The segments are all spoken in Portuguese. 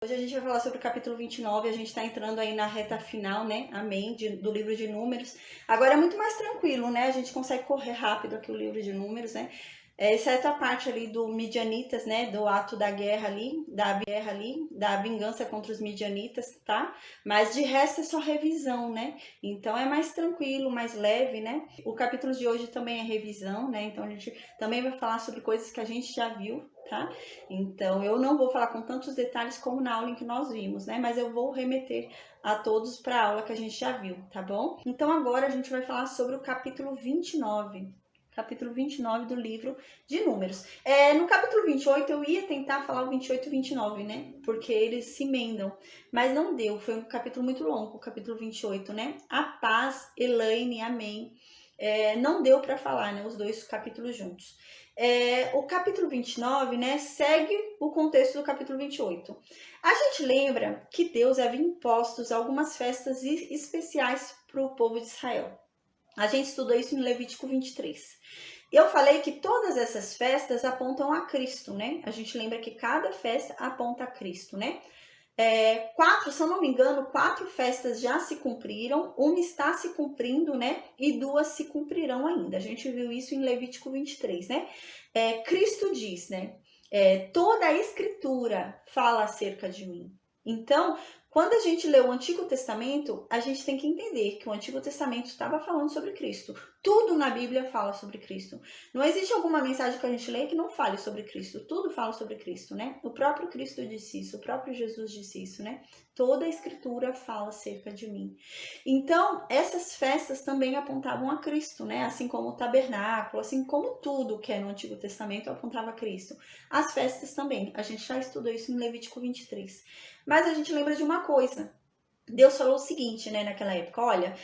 Hoje a gente vai falar sobre o capítulo 29, a gente está entrando aí na reta final, né? Amém, do livro de Números. Agora é muito mais tranquilo, né? A gente consegue correr rápido aqui o livro de Números, né? Exceto a parte ali do Midianitas, né? Do ato da guerra ali, da vingança contra os Midianitas, tá? Mas de resto é só revisão, né? Então é mais tranquilo, mais leve, né? O capítulo de hoje também é revisão, né? Então a gente também vai falar sobre coisas que a gente já viu, tá? Então, eu não vou falar com tantos detalhes como na aula em que nós vimos, né? Mas eu vou remeter a todos para a aula que a gente já viu, tá bom? Então, agora a gente vai falar sobre o capítulo 29. Capítulo 29 do livro de Números. No capítulo 28, eu ia tentar falar o 28 e 29, né? Porque eles se emendam. Mas não deu, foi um capítulo muito longo, o capítulo 28, né? A paz, Elaine, amém. Não deu para falar, né? Os dois capítulos juntos. O capítulo 29, né, segue o contexto do capítulo 28. A gente lembra que Deus havia imposto algumas festas especiais para o povo de Israel. A gente estudou isso em Levítico 23. Eu falei que todas essas festas apontam a Cristo, né? A gente lembra que cada festa aponta a Cristo, né? Se eu não me engano, 4 festas já se cumpriram, uma está se cumprindo, né? E 2 se cumprirão ainda. A gente viu isso em Levítico 23, né? Cristo diz, né? Toda a escritura fala acerca de mim. Então, quando a gente lê o Antigo Testamento, a gente tem que entender que o Antigo Testamento estava falando sobre Cristo. Tudo na Bíblia fala sobre Cristo. Não existe alguma mensagem que a gente lê que não fale sobre Cristo. Tudo fala sobre Cristo, né? O próprio Cristo disse isso, o próprio Jesus disse isso, né? Toda a escritura fala acerca de mim. Então, essas festas também apontavam a Cristo, né? Assim como o tabernáculo, assim como tudo que é no Antigo Testamento apontava a Cristo. As festas também. A gente já estudou isso em Levítico 23. Mas a gente lembra de uma coisa. Deus falou o seguinte, né, naquela época, olha,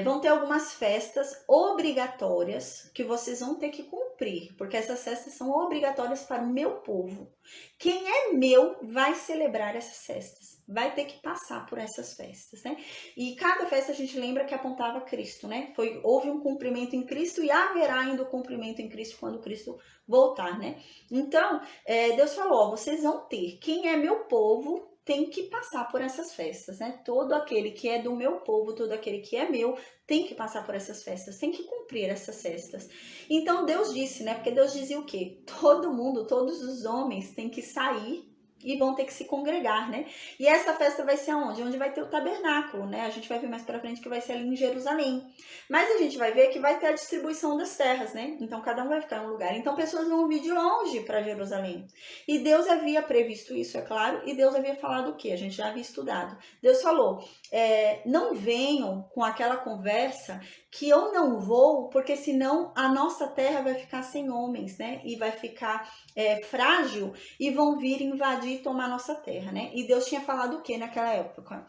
vão ter algumas festas obrigatórias que vocês vão ter que cumprir, porque essas festas são obrigatórias para o meu povo. Quem é meu vai celebrar essas festas, vai ter que passar por essas festas, né? E cada festa a gente lembra que apontava Cristo, né? Houve um cumprimento em Cristo e haverá ainda o cumprimento em Cristo quando Cristo voltar, né? Então, Deus falou, ó, vocês vão ter, quem é meu povo tem que passar por essas festas, né? Todo aquele que é do meu povo, todo aquele que é meu, tem que passar por essas festas, tem que cumprir essas festas. Então Deus disse, né? Porque Deus dizia o quê? Todo mundo, todos os homens têm que sair e vão ter que se congregar, né? E essa festa vai ser aonde? Onde vai ter o tabernáculo, né? A gente vai ver mais pra frente que vai ser ali em Jerusalém. Mas a gente vai ver que vai ter a distribuição das terras, né? Então cada um vai ficar em um lugar. Então pessoas vão vir de longe para Jerusalém. E Deus havia previsto isso, é claro, e Deus havia falado o quê? A gente já havia estudado. Deus falou, não venham com aquela conversa que eu não vou, porque senão a nossa terra vai ficar sem homens, né? E vai ficar frágil e vão vir invadir e tomar nossa terra, né? E Deus tinha falado o que naquela época?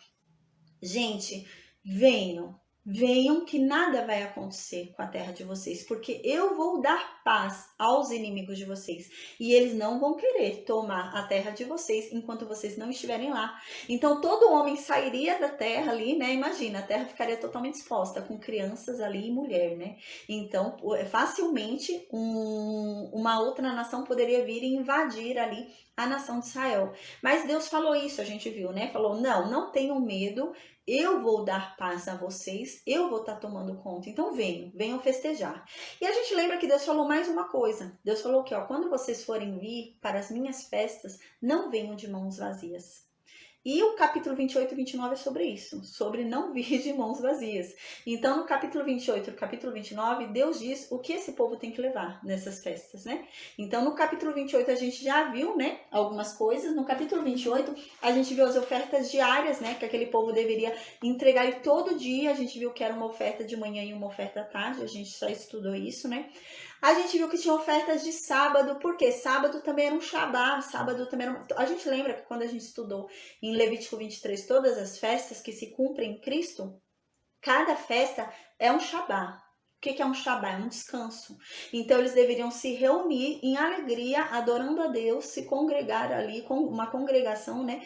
Gente, venham, venham que nada vai acontecer com a terra de vocês, porque eu vou dar paz aos inimigos de vocês e eles não vão querer tomar a terra de vocês enquanto vocês não estiverem lá. Então todo homem sairia da terra ali, né? Imagina, a terra ficaria totalmente exposta com crianças ali e mulher, né? Então facilmente uma outra nação poderia vir e invadir ali a nação de Israel. Mas Deus falou isso, a gente viu, né? Falou, não tenham medo, eu vou dar paz a vocês, eu vou estar tomando conta. Então venham festejar. E a gente lembra que Deus falou mais uma coisa. Deus falou que, ó, quando vocês forem vir para as minhas festas, não venham de mãos vazias. E o capítulo 28 e 29 é sobre isso, sobre não vir de mãos vazias. Então, no capítulo 28 e no capítulo 29, Deus diz o que esse povo tem que levar nessas festas, né? Então, no capítulo 28, a gente já viu, né, algumas coisas. No capítulo 28, a gente viu as ofertas diárias, né, que aquele povo deveria entregar e todo dia. A gente viu que era uma oferta de manhã e uma oferta à tarde, a gente já estudou isso, né? A gente viu que tinha ofertas de sábado, porque sábado também era um Shabá, sábado também era A gente lembra que quando a gente estudou em Levítico 23 todas as festas que se cumprem em Cristo, cada festa é um Shabá. O que é um Shabá? É um descanso. Então eles deveriam se reunir em alegria, adorando a Deus, se congregar ali com uma congregação, né?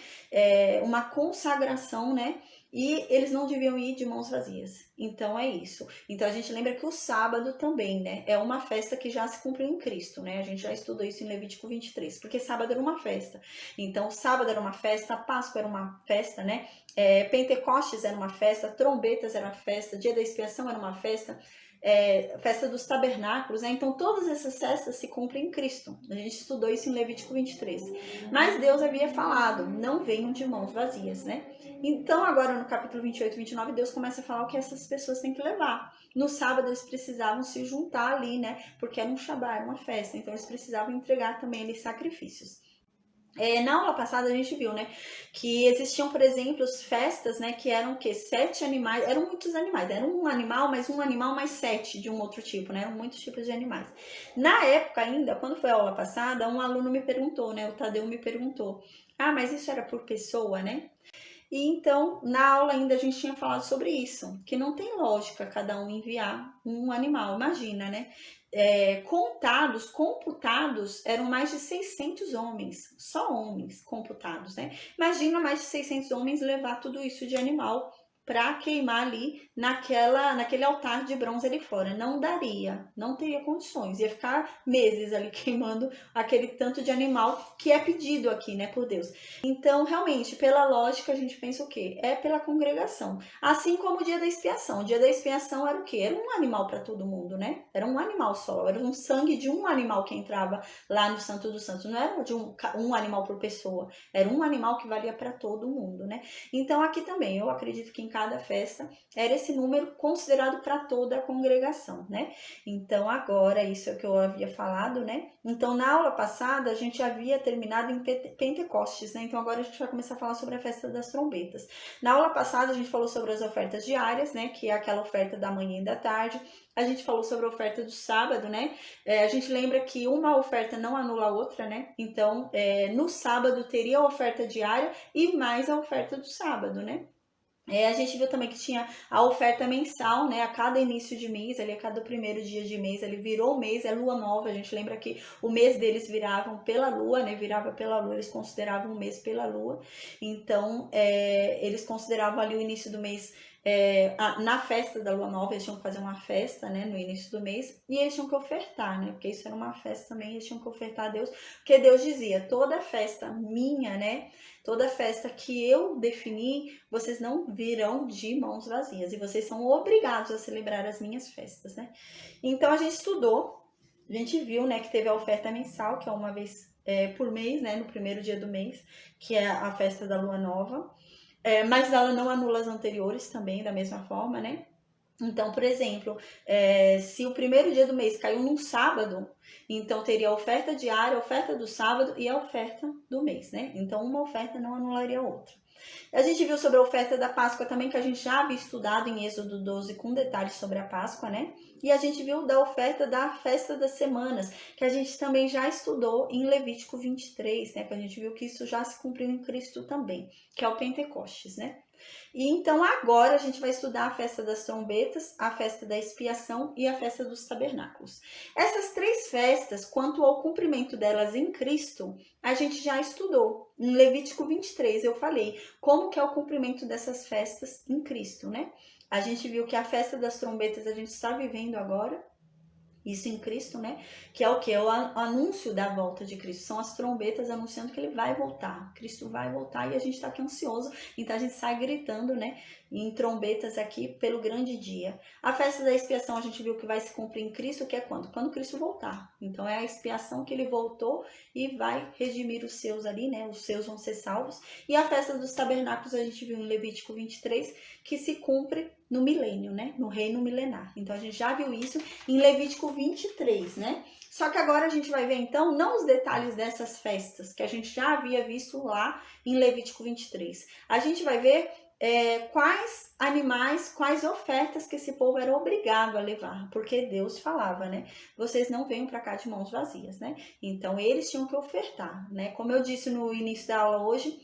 Uma consagração, né? E eles não deviam ir de mãos vazias. Então é isso. Então a gente lembra que o sábado também, né, é uma festa que já se cumpriu em Cristo, né? A gente já estudou isso em Levítico 23, porque sábado era uma festa. Então sábado era uma festa, Páscoa era uma festa, né? Pentecostes era uma festa, trombetas era uma festa, Dia da Expiação era uma festa. Festa dos tabernáculos, né? Então todas essas festas se cumprem em Cristo. A gente estudou isso em Levítico 23. Mas Deus havia falado, não venham de mãos vazias, né? Então agora no capítulo 28 e 29, Deus começa a falar o que essas pessoas têm que levar. No sábado eles precisavam se juntar ali, né? Porque era um Shabá, era uma festa, então eles precisavam entregar também ali sacrifícios. Na aula passada a gente viu, né, que existiam, por exemplo, festas, né, que eram o quê? 7 animais, eram muitos animais, era um animal mais 7 de um outro tipo, né, eram muitos tipos de animais. Na época ainda, quando foi a aula passada, um aluno me perguntou, né, o Tadeu me perguntou, mas isso era por pessoa, né? E então, na aula ainda a gente tinha falado sobre isso, que não tem lógica cada um enviar um animal, imagina, né? Computados, eram mais de 600 homens, só homens computados, né? Imagina mais de 600 homens levar tudo isso de animal para queimar ali naquele altar de bronze ali fora. Não daria, não teria condições, ia ficar meses ali queimando aquele tanto de animal que é pedido aqui, né, por Deus. Então, realmente, pela lógica, a gente pensa o quê? É pela congregação. Assim como o dia da expiação. O dia da expiação era o quê? Era um animal para todo mundo, né? Era um animal só. Era um sangue de um animal que entrava lá no Santo dos Santos. Não era de um animal por pessoa. Era um animal que valia para todo mundo, né? Então, aqui também, eu acredito que em cada festa era esse número considerado para toda a congregação, né? Então, agora, isso é o que eu havia falado, né? Então, na aula passada, a gente havia terminado em Pentecostes, né? Então, agora a gente vai começar a falar sobre a festa das trombetas. Na aula passada, a gente falou sobre as ofertas diárias, né? Que é aquela oferta da manhã e da tarde. A gente falou sobre a oferta do sábado, né? A gente lembra que uma oferta não anula a outra, né? Então, no sábado teria a oferta diária e mais a oferta do sábado, né? A gente viu também que tinha a oferta mensal, né? A cada início de mês, ali, a cada primeiro dia de mês, ele virou o mês, é lua nova. A gente lembra que o mês deles viravam pela lua, né? Virava pela lua, eles consideravam o mês pela lua. Então, eles consideravam ali o início do mês. Na festa da lua nova, eles tinham que fazer uma festa, né, no início do mês, e eles tinham que ofertar, né, porque isso era uma festa também, eles tinham que ofertar a Deus, porque Deus dizia, toda festa minha, né, toda festa que eu defini, vocês não virão de mãos vazias, e vocês são obrigados a celebrar as minhas festas, né. Então, a gente estudou, a gente viu, né, que teve a oferta mensal, que é uma vez por mês, né, no primeiro dia do mês, que é a festa da lua nova, mas ela não anula as anteriores também, da mesma forma, né? Então, por exemplo, se o primeiro dia do mês caiu num sábado, então teria a oferta diária, a oferta do sábado e a oferta do mês, né? Então, uma oferta não anularia a outra. A gente viu sobre a oferta da Páscoa também, que a gente já havia estudado em Êxodo 12 com detalhes sobre a Páscoa, né? E a gente viu da oferta da festa das semanas, que a gente também já estudou em Levítico 23, né? Que a gente viu que isso já se cumpriu em Cristo também, que é o Pentecostes, né? E então agora a gente vai estudar a festa das trombetas, a festa da expiação e a festa dos tabernáculos. Essas 3 festas, quanto ao cumprimento delas em Cristo, a gente já estudou. Em Levítico 23 eu falei como que é o cumprimento dessas festas em Cristo, né? A gente viu que a festa das trombetas a gente está vivendo agora, isso em Cristo, né? Que é o que? É o anúncio da volta de Cristo. São as trombetas anunciando que ele vai voltar. Cristo vai voltar e a gente está aqui ansioso. Então a gente sai gritando, né? Em trombetas aqui pelo grande dia. A festa da expiação a gente viu que vai se cumprir em Cristo, que é quando? Quando Cristo voltar. Então é a expiação que ele voltou e vai redimir os seus ali, né? Os seus vão ser salvos. E a festa dos tabernáculos a gente viu em Levítico 23, que se cumpre no milênio, né? No reino milenar. Então a gente já viu isso em Levítico 23, né? Só que agora a gente vai ver então não os detalhes dessas festas que a gente já havia visto lá em Levítico 23. A gente vai ver quais animais, quais ofertas que esse povo era obrigado a levar, porque Deus falava, né? Vocês não venham para cá de mãos vazias, né? Então eles tinham que ofertar, né? Como eu disse no início da aula hoje,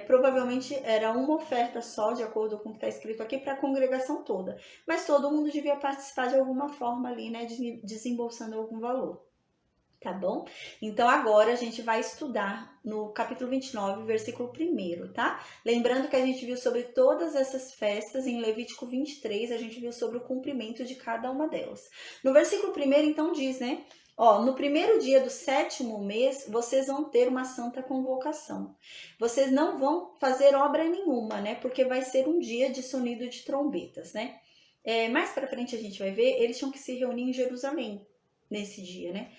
provavelmente era uma oferta só, de acordo com o que está escrito aqui, para a congregação toda. Mas todo mundo devia participar de alguma forma ali, né? Desembolsando algum valor. Tá bom? Então agora a gente vai estudar no capítulo 29, versículo 1, tá? Lembrando que a gente viu sobre todas essas festas em Levítico 23, a gente viu sobre o cumprimento de cada uma delas. No versículo 1, então diz, né? Ó, no primeiro dia do 7º mês, vocês vão ter uma santa convocação. Vocês não vão fazer obra nenhuma, né? Porque vai ser um dia de sonido de trombetas, né? Mais pra frente a gente vai ver, eles tinham que se reunir em Jerusalém nesse dia, né?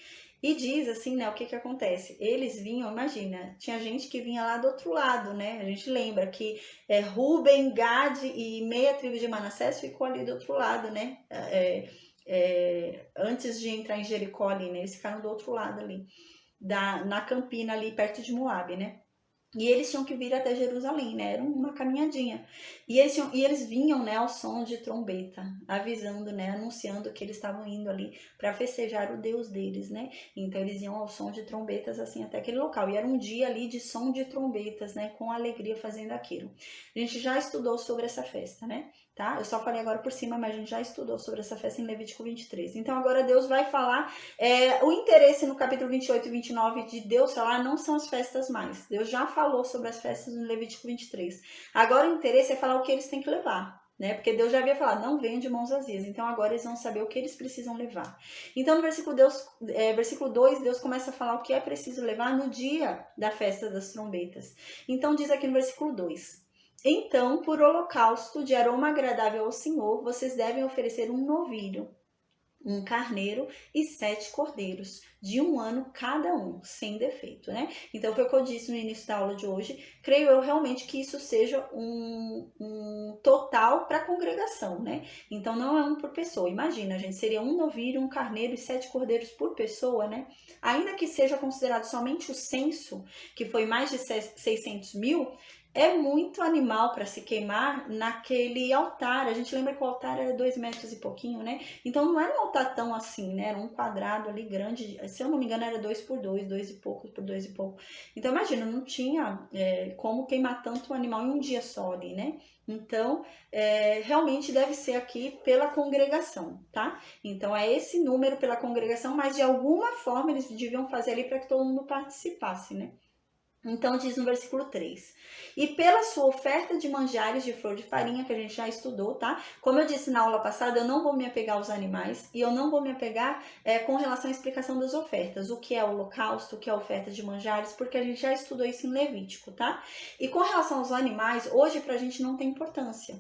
E diz assim, né, o que que acontece? Eles vinham, imagina, tinha gente que vinha lá do outro lado, né? A gente lembra que Ruben, Gad e meia tribo de Manassés ficou ali do outro lado, né? Antes de entrar em Jericó ali, né? Eles ficaram do outro lado ali, na campina ali, perto de Moabe, né? E eles tinham que vir até Jerusalém, né? Era uma caminhadinha. E eles vinham, né, ao som de trombeta, avisando, né, anunciando que eles estavam indo ali para festejar o Deus deles, né? Então eles iam ao som de trombetas assim até aquele local. E era um dia ali de som de trombetas, né, com alegria fazendo aquilo. A gente já estudou sobre essa festa, né? Tá? Eu só falei agora por cima, mas a gente já estudou sobre essa festa em Levítico 23. Então agora Deus vai falar, o interesse no capítulo 28 e 29 de Deus falar não são as festas mais. Deus já falou sobre as festas no Levítico 23. Agora o interesse é falar o que eles têm que levar, né? Porque Deus já havia falado, não venham de mãos vazias. Então agora eles vão saber o que eles precisam levar. Então no versículo 2, Deus começa a falar o que é preciso levar no dia da festa das trombetas. Então diz aqui no versículo 2: então, por holocausto de aroma agradável ao Senhor, vocês devem oferecer um novilho, um carneiro e 7 cordeiros, de 1 ano cada um, sem defeito, né? Então, foi o que eu disse no início da aula de hoje. Creio eu realmente que isso seja um total para a congregação, né? Então, não é um por pessoa. Imagina, gente, seria um novilho, um carneiro e 7 cordeiros por pessoa, né? Ainda que seja considerado somente o censo, que foi mais de 600 mil, é muito animal para se queimar naquele altar. A gente lembra que o altar era 2 metros e pouquinho, né? Então não era um altar tão assim, né? Era um quadrado ali grande. Se eu não me engano, era 2 por 2, 2 e pouco por 2 e pouco. Então imagina, não tinha como queimar tanto animal em um dia só ali, né? Então, realmente deve ser aqui pela congregação, tá? Então é esse número pela congregação, mas de alguma forma eles deviam fazer ali para que todo mundo participasse, né? Então diz no versículo 3: e pela sua oferta de manjares de flor de farinha, que a gente já estudou, tá? Como eu disse na aula passada, eu não vou me apegar aos animais e eu não vou me apegar com relação à explicação das ofertas, o que é o holocausto, o que é a oferta de manjares, porque a gente já estudou isso em Levítico, tá? E com relação aos animais, hoje pra gente não tem importância.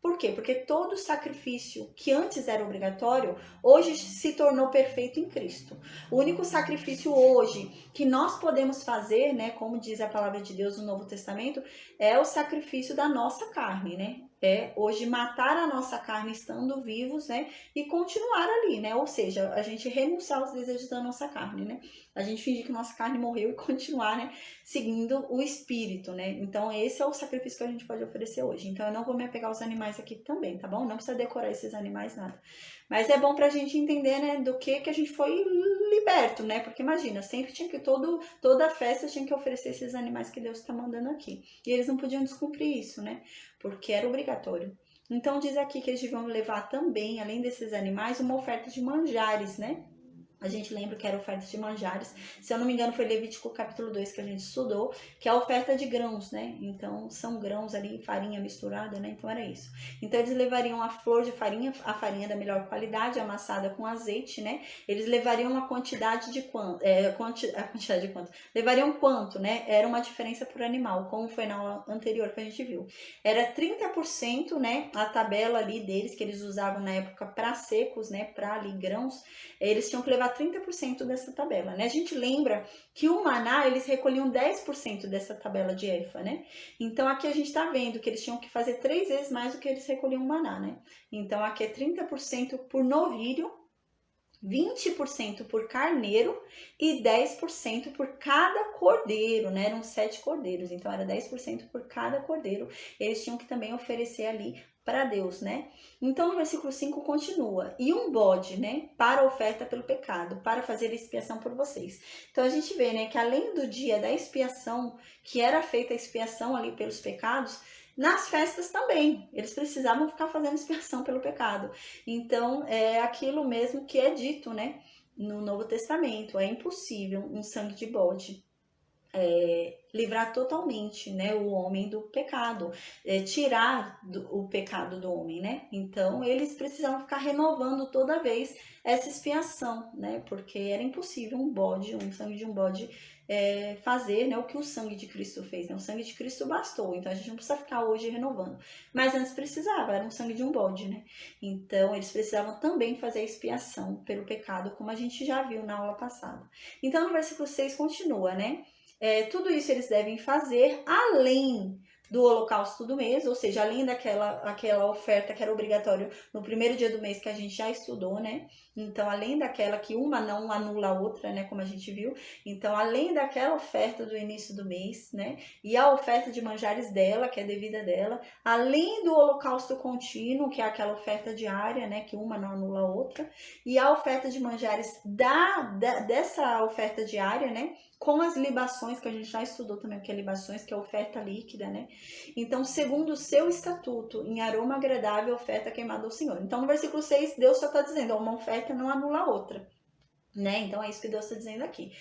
Por quê? Porque todo sacrifício que antes era obrigatório, hoje se tornou perfeito em Cristo. O único sacrifício hoje que nós podemos fazer, né, como diz a palavra de Deus no Novo Testamento, é o sacrifício da nossa carne, né? É hoje matar a nossa carne estando vivos, né? E continuar ali, né? Ou seja, a gente renunciar aos desejos da nossa carne, né? A gente fingir que nossa carne morreu e continuar, né? Seguindo o espírito, né? Então esse é o sacrifício que a gente pode oferecer hoje. Então eu não vou me apegar aos animais aqui também, tá bom? Não precisa decorar esses animais, nada. Mas é bom pra gente entender, né? Do que a gente foi liberto, né? Porque imagina, sempre tinha que, toda festa tinha que oferecer esses animais que Deus está mandando aqui. E eles não podiam descumprir isso, né? Porque era obrigatório. Então diz aqui que eles deviam levar também, além desses animais, uma oferta de manjares, né? A gente lembra que era oferta de manjares. Se eu não me engano, foi Levítico capítulo 2 que a gente estudou, que é a oferta de grãos, né? Então, são grãos ali, farinha misturada, né? Então, era isso. Então, eles levariam a flor de farinha, a farinha da melhor qualidade, amassada com azeite, né? Eles levariam a quantidade de quanto? A quantidade de quanto? Levariam quanto, né? Era uma diferença por animal, como foi na aula anterior que a gente viu. Era 30%, né? A tabela ali deles, que eles usavam na época para secos, né? Para ali grãos, eles tinham que levar 30% dessa tabela, né? A gente lembra que o maná, eles recolhiam 10% dessa tabela de efa, né? Então, aqui a gente tá vendo que eles tinham que fazer 3 vezes mais do que eles recolhiam o maná, né? Então, aqui é 30% por novilho, 20% por carneiro e 10% por cada cordeiro, né? Eram 7 cordeiros, então era 10% por cada cordeiro. Eles tinham que também oferecer ali para Deus, né? Então, no versículo 5 continua: e um bode, né, para oferta pelo pecado, para fazer expiação por vocês. Então, a gente vê, né, que além do dia da expiação, que era feita a expiação ali pelos pecados, nas festas também, eles precisavam ficar fazendo expiação pelo pecado. Então, é aquilo mesmo que é dito, né? no Novo Testamento. É impossível um sangue de bode livrar totalmente, né, o homem do pecado, tirar o pecado do homem, né? Então eles precisavam ficar renovando toda vez essa expiação, né? Porque era impossível um sangue de um bode fazer, né, o que o sangue de Cristo fez, né? O sangue de Cristo bastou, então a gente não precisa ficar hoje renovando. Mas antes precisava, era um sangue de um bode, né? Então eles precisavam também fazer a expiação pelo pecado, como a gente já viu na aula passada. Então no versículo 6 continua, né? Tudo isso eles devem fazer além do holocausto do mês, ou seja, além daquela oferta que era obrigatório no primeiro dia do mês que a gente já estudou, né? Então, além daquela que uma não anula a outra, né? Como a gente viu. Então, além daquela oferta do início do mês, né? E a oferta de manjares dela, que é devida dela, além do holocausto contínuo, que é aquela oferta diária, né? Que uma não anula a outra, e a oferta de manjares dessa oferta diária, né? Com as libações, que a gente já estudou também o que é libações, que é oferta líquida, né? Então, segundo o seu estatuto, em aroma agradável, oferta queimada ao Senhor. Então, no versículo 6, Deus só está dizendo, uma oferta não anula a outra. Né? Então, é isso que Deus está dizendo aqui.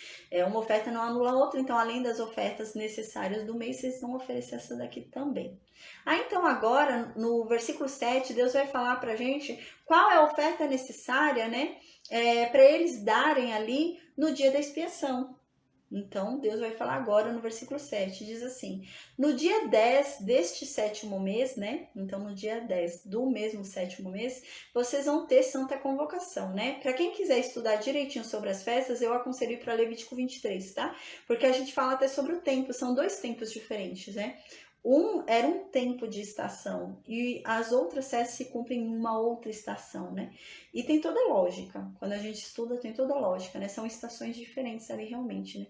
Uma oferta não anula a outra, então, além das ofertas necessárias do mês, vocês vão oferecer essa daqui também. Então, agora, no versículo 7, Deus vai falar pra gente qual é a oferta necessária, né? Para eles darem ali no dia da expiação. Então, Deus vai falar agora no versículo 7, diz assim: no dia 10 deste sétimo mês, né? Então, no dia 10 do mesmo sétimo mês, vocês vão ter santa convocação, né? Para quem quiser estudar direitinho sobre as festas, eu aconselho para Levítico 23, tá? Porque a gente fala até sobre o tempo, são dois tempos diferentes, né? Era um tempo de estação e as outras festas se cumprem em uma outra estação, né? E tem toda a lógica. Quando a gente estuda, tem toda a lógica, né? São estações diferentes ali realmente, né?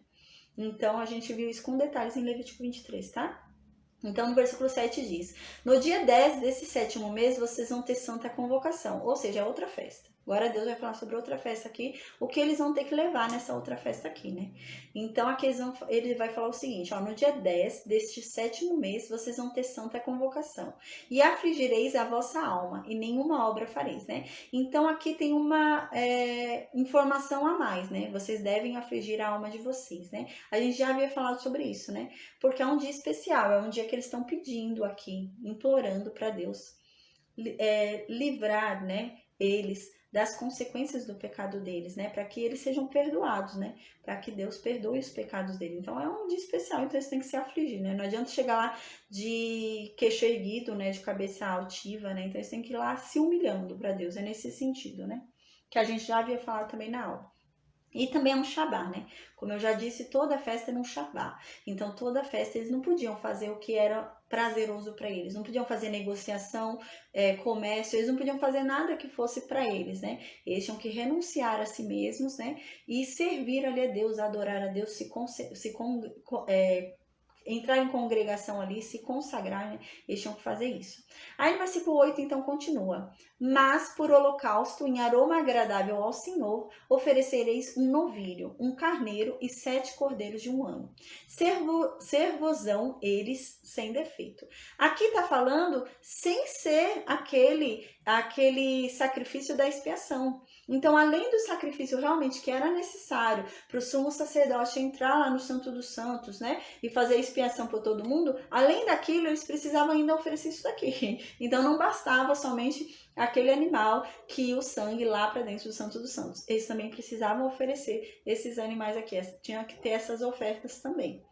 Então, a gente viu isso com detalhes em Levítico 23, tá? Então, no versículo 7 diz: no dia 10 desse sétimo mês, vocês vão ter santa convocação, ou seja, outra festa. Agora Deus vai falar sobre outra festa aqui, o que eles vão ter que levar nessa outra festa aqui, né? Então, aqui ele vai falar o seguinte, ó, no dia 10 deste sétimo mês, vocês vão ter santa convocação. E afligireis a vossa alma, e nenhuma obra fareis, né? Então, aqui tem uma informação a mais, né? Vocês devem afligir a alma de vocês, né? A gente já havia falado sobre isso, né? Porque é um dia especial, é um dia que eles estão pedindo aqui, implorando para Deus livrar, né, eles das consequências do pecado deles, né, para que eles sejam perdoados, né, para que Deus perdoe os pecados deles. Então é um dia especial, então eles têm que se afligir, né, não adianta chegar lá de queixo erguido, né, de cabeça altiva, né, então eles têm que ir lá se humilhando para Deus, é nesse sentido, né, que a gente já havia falado também na aula. E também é um Shabá, né? Como eu já disse, toda festa era um Shabá. Então, toda festa eles não podiam fazer o que era prazeroso para eles. Não podiam fazer negociação, comércio, eles não podiam fazer nada que fosse para eles, né? Eles tinham que renunciar a si mesmos, né? E servir ali a Deus, adorar a Deus, entrar em congregação ali, se consagrar, né? Eles tinham que fazer isso. Aí no versículo 8, então, continua. Mas por holocausto, em aroma agradável ao Senhor, oferecereis um novilho, um carneiro e 7 cordeiros de um ano. Servosão eles sem defeito. Aqui está falando sem ser aquele sacrifício da expiação. Então, além do sacrifício realmente que era necessário para o sumo sacerdote entrar lá no Santo dos Santos, né, e fazer a expiação por todo mundo, além daquilo, eles precisavam ainda oferecer isso daqui. Então, não bastava somente aquele animal que o sangue lá para dentro do Santo dos Santos. Eles também precisavam oferecer esses animais aqui, tinha que ter essas ofertas também.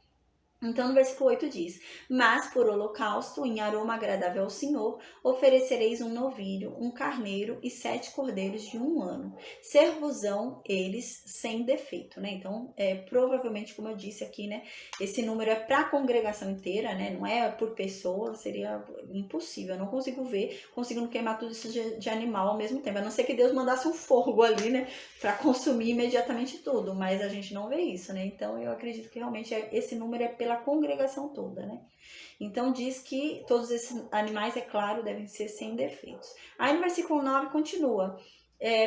Então, no versículo 8 diz: mas por holocausto, em aroma agradável ao Senhor, oferecereis um novilho, um carneiro e 7 cordeiros de um ano. Servosão eles sem defeito, né? Então, provavelmente, como eu disse aqui, né? Esse número é para a congregação inteira, né? Não é por pessoa, seria impossível. Eu não consigo ver, conseguindo queimar tudo isso de animal ao mesmo tempo. A não ser que Deus mandasse um fogo ali, né? Para consumir imediatamente tudo, mas a gente não vê isso, né? Então, eu acredito que realmente esse número é pela congregação toda, né? Então diz que todos esses animais, é claro, devem ser sem defeitos. Aí no versículo 9 continua: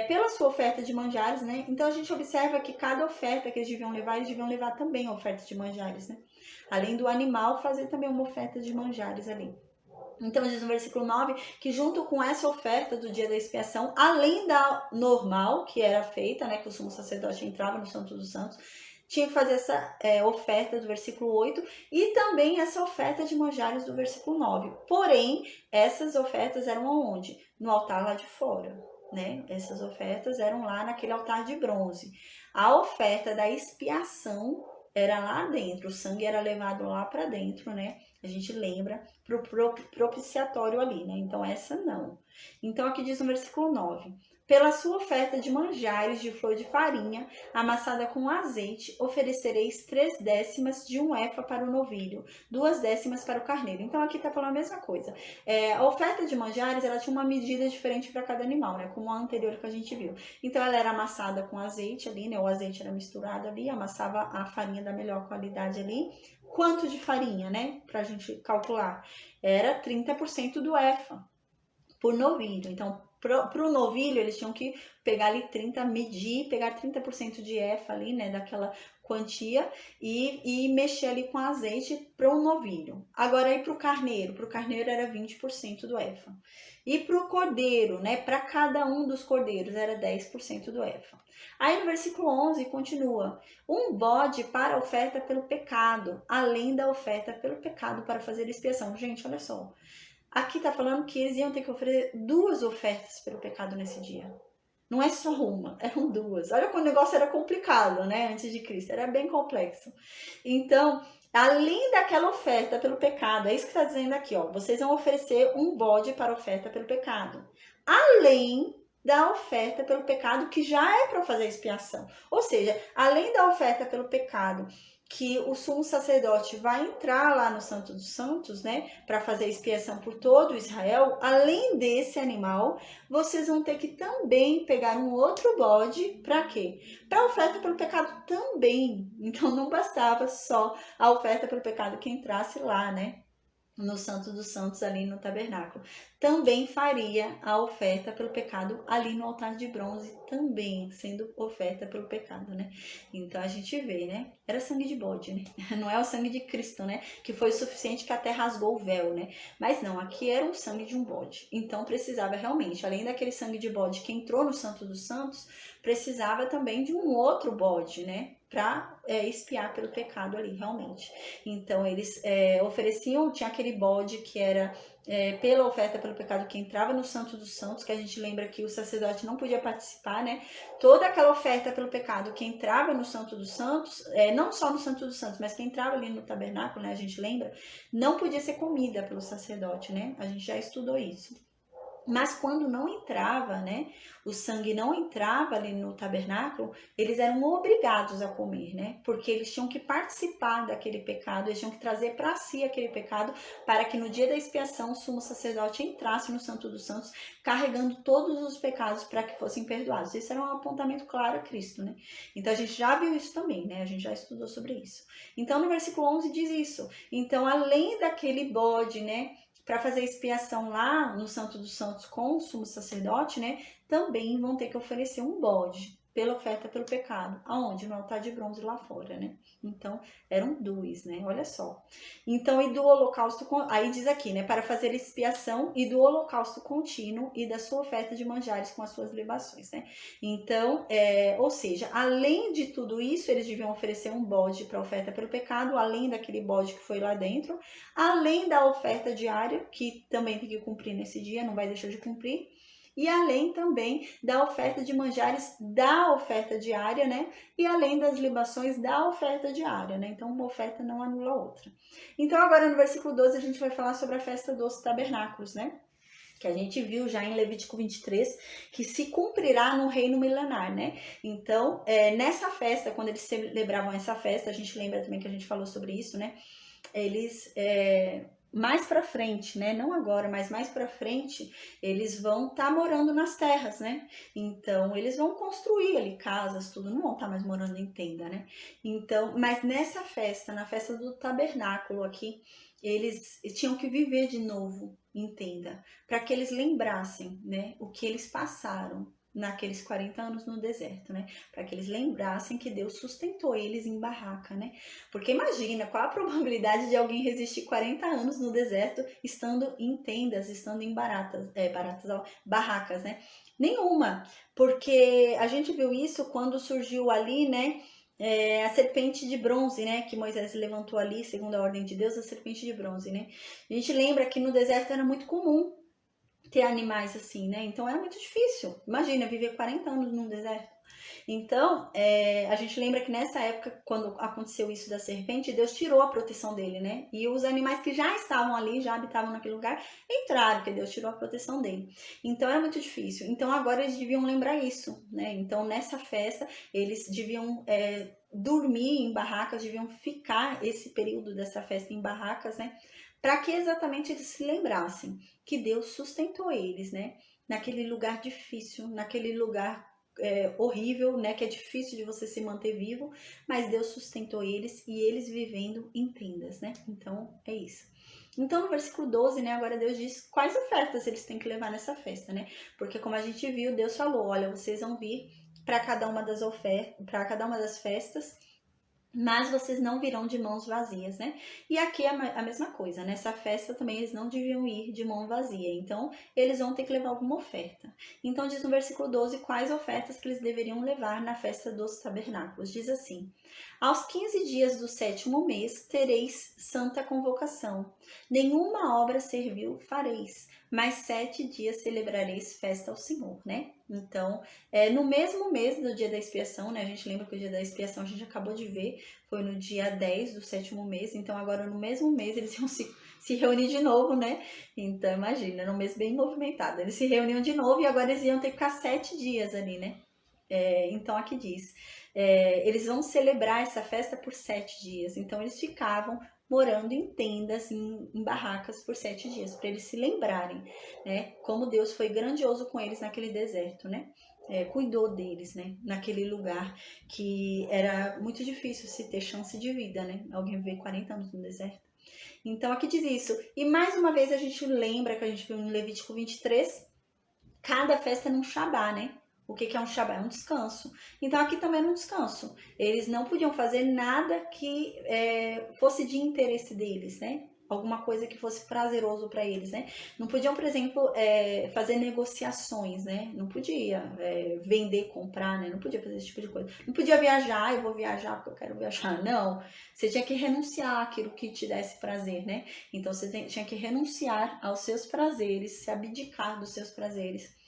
pela sua oferta de manjares, né? Então a gente observa que cada oferta que eles deviam levar também a oferta de manjares, né? Além do animal, fazer também uma oferta de manjares ali. Então diz no versículo 9 que junto com essa oferta do dia da expiação, além da normal que era feita, né, que o sumo sacerdote entrava no Santo dos Santos, tinha que fazer essa oferta do versículo 8 e também essa oferta de manjares do versículo 9. Porém, essas ofertas eram aonde? No altar lá de fora, né? Essas ofertas eram lá naquele altar de bronze. A oferta da expiação era lá dentro, o sangue era levado lá para dentro, né? A gente lembra pro propiciatório ali, né? Então essa não. Então aqui diz no versículo 9: pela sua oferta de manjares de flor de farinha, amassada com azeite, oferecereis 3/10 de um efa para o novilho, 2/10 para o carneiro. Então aqui está falando a mesma coisa. A oferta de manjares, ela tinha uma medida diferente para cada animal, né? Como a anterior que a gente viu. Então ela era amassada com azeite ali, né? O azeite era misturado ali, amassava a farinha da melhor qualidade ali. Quanto de farinha, né? Para a gente calcular. Era 30% do efa por novilho. Então, para o novilho, eles tinham que pegar ali 30, medir, pegar 30% de efa ali, né, daquela quantia e mexer ali com azeite para o novilho. Agora, aí para o carneiro era 20% do efa. E para o cordeiro, né, para cada um dos cordeiros era 10% do efa. Aí no versículo 11 continua: um bode para oferta pelo pecado, além da oferta pelo pecado para fazer expiação. Gente, olha só. Aqui está falando que eles iam ter que oferecer 2 ofertas pelo pecado nesse dia. Não é só uma, eram 2. Olha como o negócio era complicado, né? Antes de Cristo, era bem complexo. Então, além daquela oferta pelo pecado, é isso que está dizendo aqui, ó. Vocês vão oferecer um bode para oferta pelo pecado. Além da oferta pelo pecado, que já é para fazer expiação. Ou seja, além da oferta pelo pecado, que o sumo sacerdote vai entrar lá no Santo dos Santos, né, para fazer expiação por todo Israel, além desse animal, vocês vão ter que também pegar um outro bode, para quê? Para oferta pelo pecado também. Então não bastava só a oferta pelo pecado que entrasse lá, né, no Santo dos Santos, ali no tabernáculo. Também faria a oferta pelo pecado ali no altar de bronze, também sendo oferta pelo pecado, né? Então a gente vê, né? Era sangue de bode, né? Não é o sangue de Cristo, né? Que foi suficiente que até rasgou o véu, né? Mas não, aqui era o sangue de um bode. Então precisava realmente, além daquele sangue de bode que entrou no Santo dos Santos, precisava também de um outro bode, né? Para expiar pelo pecado ali, realmente. Então eles ofereciam, tinha aquele bode que era pela oferta pelo pecado que entrava no Santo dos Santos, que a gente lembra que o sacerdote não podia participar, né? Toda aquela oferta pelo pecado que entrava no Santo dos Santos, não só no Santo dos Santos, mas que entrava ali no tabernáculo, né? A gente lembra, não podia ser comida pelo sacerdote, né? A gente já estudou isso. Mas quando não entrava, né, o sangue não entrava ali no tabernáculo, eles eram obrigados a comer, né? Porque eles tinham que participar daquele pecado, eles tinham que trazer para si aquele pecado, para que no dia da expiação o sumo sacerdote entrasse no Santo dos Santos, carregando todos os pecados para que fossem perdoados. Isso era um apontamento claro a Cristo, né? Então a gente já viu isso também, né? A gente já estudou sobre isso. Então no versículo 11 diz isso. Então, além daquele bode, né, para fazer expiação lá no Santo dos Santos com o sumo sacerdote, né, também vão ter que oferecer um bode pela oferta pelo pecado. Aonde? No altar de bronze lá fora, né? Então, eram 2, né? Olha só. Então, e do holocausto, aí diz aqui, né, para fazer expiação e do holocausto contínuo e da sua oferta de manjares com as suas libações, né? Então, ou seja, além de tudo isso, eles deviam oferecer um bode para oferta pelo pecado, além daquele bode que foi lá dentro, além da oferta diária, que também tem que cumprir nesse dia, não vai deixar de cumprir, e além também da oferta de manjares da oferta diária, né? E além das libações da oferta diária, né? Então, uma oferta não anula a outra. Então, agora no versículo 12, a gente vai falar sobre a festa dos tabernáculos, né? Que a gente viu já em Levítico 23, que se cumprirá no reino milenar, né? Então, nessa festa, quando eles celebravam essa festa, a gente lembra também que a gente falou sobre isso, né? Eles mais para frente, né? Não agora, mas mais para frente, eles vão estar morando nas terras, né? Então, eles vão construir ali casas, tudo, não vão estar mais morando em tenda, né? Então, mas nessa festa, na festa do tabernáculo aqui, eles tinham que viver de novo em tenda, para que eles lembrassem, né, o que eles passaram naqueles 40 anos no deserto, né? Para que eles lembrassem que Deus sustentou eles em barraca, né? Porque imagina, qual a probabilidade de alguém resistir 40 anos no deserto estando em tendas, estando em barracas, né? Nenhuma, porque a gente viu isso quando surgiu ali, né? A serpente de bronze, né? Que Moisés levantou ali, segundo a ordem de Deus, a serpente de bronze, né? A gente lembra que no deserto era muito comum ter animais assim, né? Então era muito difícil. Imagina, viver 40 anos num deserto. Então, a gente lembra que nessa época, quando aconteceu isso da serpente, Deus tirou a proteção dele, né? E os animais que já estavam ali, já habitavam naquele lugar, entraram, porque Deus tirou a proteção dele. Então, era muito difícil. Então, agora eles deviam lembrar isso, né? Então, nessa festa, eles deviam dormir em barracas, deviam ficar esse período dessa festa em barracas, né? Para que exatamente eles se lembrassem que Deus sustentou eles, né? Naquele lugar difícil, naquele lugar horrível, né? Que é difícil de você se manter vivo, mas Deus sustentou eles e eles vivendo em tendas, né? Então, é isso. Então, no versículo 12, né? Agora Deus diz quais ofertas eles têm que levar nessa festa, né? Porque como a gente viu, Deus falou, olha, vocês vão vir para cada uma das ofertas, para cada uma das festas, mas vocês não virão de mãos vazias, né? E aqui é a mesma coisa, nessa festa também eles não deviam ir de mão vazia, então eles vão ter que levar alguma oferta. Então diz no versículo 12 quais ofertas que eles deveriam levar na festa dos tabernáculos. Diz assim: aos 15 dias do 7º mês tereis santa convocação, nenhuma obra servil fareis, mas 7 dias celebrareis festa ao Senhor, né? Então, no mesmo mês do dia da expiação, né? A gente lembra que o dia da expiação a gente acabou de ver, foi no dia 10 do 7º mês, então agora no mesmo mês eles iam se reunir de novo, né? Então, imagina, era um mês bem movimentado. Eles se reuniam de novo e agora eles iam ter que ficar 7 dias ali, né? Então, aqui diz, eles vão celebrar essa festa por 7 dias. Então, eles ficavam morando em tendas, em barracas por 7 dias, para eles se lembrarem, né? Como Deus foi grandioso com eles naquele deserto, né? Cuidou deles, né? Naquele lugar que era muito difícil se ter chance de vida, né? Alguém viver 40 anos no deserto. Então, aqui diz isso. E mais uma vez a gente lembra que a gente viu no Levítico 23, cada festa num Shabá, né? O que é um Shabá? É um descanso. Então aqui também era um descanso. Eles não podiam fazer nada que fosse de interesse deles, né? Alguma coisa que fosse prazeroso para eles, né? Não podiam, por exemplo, fazer negociações, né? Não podia vender, comprar, né? Não podia fazer esse tipo de coisa. Não podia viajar, eu vou viajar porque eu quero viajar. Não. Você tinha que renunciar àquilo que te desse prazer, né? Então você tinha que renunciar aos seus prazeres, se abdicar dos seus prazeres,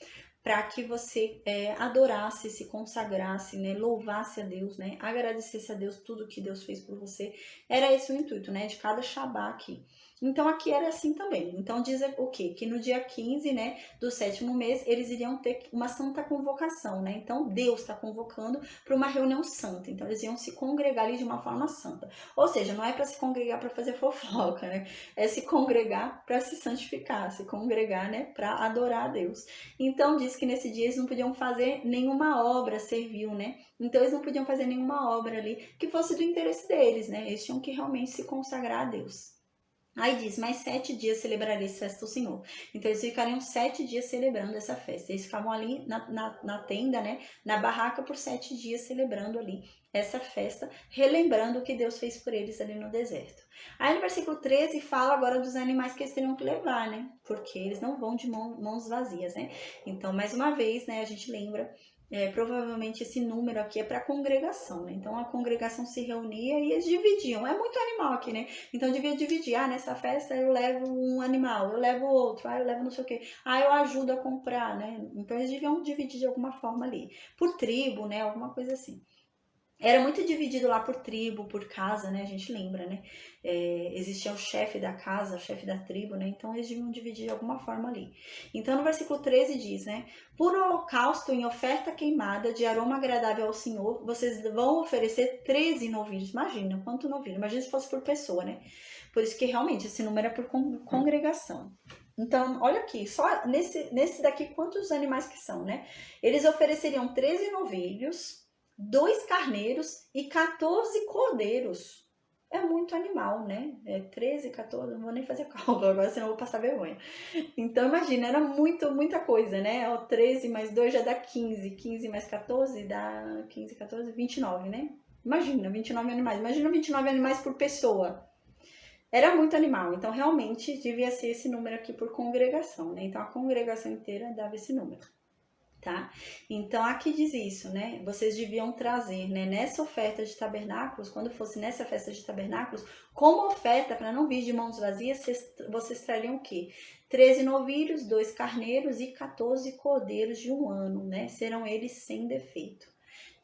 para que você adorasse, se consagrasse, né, louvasse a Deus, né, agradecesse a Deus tudo que Deus fez por você. Era esse o intuito, né, de cada Shabá aqui. Então aqui era assim também. Então diz o quê? Que no dia 15, né, do 7º mês, eles iriam ter uma santa convocação, né? Então Deus está convocando para uma reunião santa. Então eles iam se congregar ali de uma forma santa. Ou seja, não é para se congregar para fazer fofoca, né? É se congregar para se santificar, se congregar, né, para adorar a Deus. Então diz que nesse dia eles não podiam fazer nenhuma obra servil, né? Então eles não podiam fazer nenhuma obra ali que fosse do interesse deles, né? Eles tinham que realmente se consagrar a Deus. Aí diz, mais 7 dias celebrareis festa ao Senhor. Então eles ficariam 7 dias celebrando essa festa. Eles ficavam ali na tenda, né? Na barraca por 7 dias celebrando ali essa festa, relembrando o que Deus fez por eles ali no deserto. Aí no versículo 13 fala agora dos animais que eles teriam que levar, né? Porque eles não vão de mãos vazias, né? Então, mais uma vez, né? A gente lembra provavelmente esse número aqui é para a congregação, né? Então a congregação se reunia e eles dividiam. É muito animal aqui, né? Então devia dividir. Nessa festa eu levo um animal, eu levo outro, eu levo não sei o quê. Eu ajudo a comprar, né? Então eles deviam dividir de alguma forma ali. Por tribo, né? Alguma coisa assim. Era muito dividido lá por tribo, por casa, né? A gente lembra, né? Existia o chefe da casa, o chefe da tribo, né? Então eles deviam dividir de alguma forma ali. Então no versículo 13 diz, né? Por holocausto em oferta queimada de aroma agradável ao Senhor, vocês vão oferecer 13 novilhos. Imagina quanto novilho. Imagina se fosse por pessoa, né? Por isso que realmente esse número é por congregação. Então, olha aqui, só nesse daqui quantos animais que são, né? Eles ofereceriam 13 novilhos, 2 carneiros e 14 cordeiros. É muito animal, né? É 13, 14, não vou nem fazer cálculo agora, senão eu vou passar vergonha. Então, imagina, era muita coisa, né? O 13 mais 2 já dá 15, 15 mais 14 dá 15, 14, 29, né? Imagina, 29 animais. Imagina 29 animais por pessoa. Era muito animal, então realmente devia ser esse número aqui por congregação, né? Então a congregação inteira dava esse número, tá? Então aqui diz isso, né? Vocês deviam trazer, né? Nessa oferta de tabernáculos, quando fosse nessa festa de tabernáculos, como oferta, para não vir de mãos vazias, vocês trariam o quê? 13 novilhos, 2 carneiros e 14 cordeiros de 1 ano, né? Serão eles sem defeito.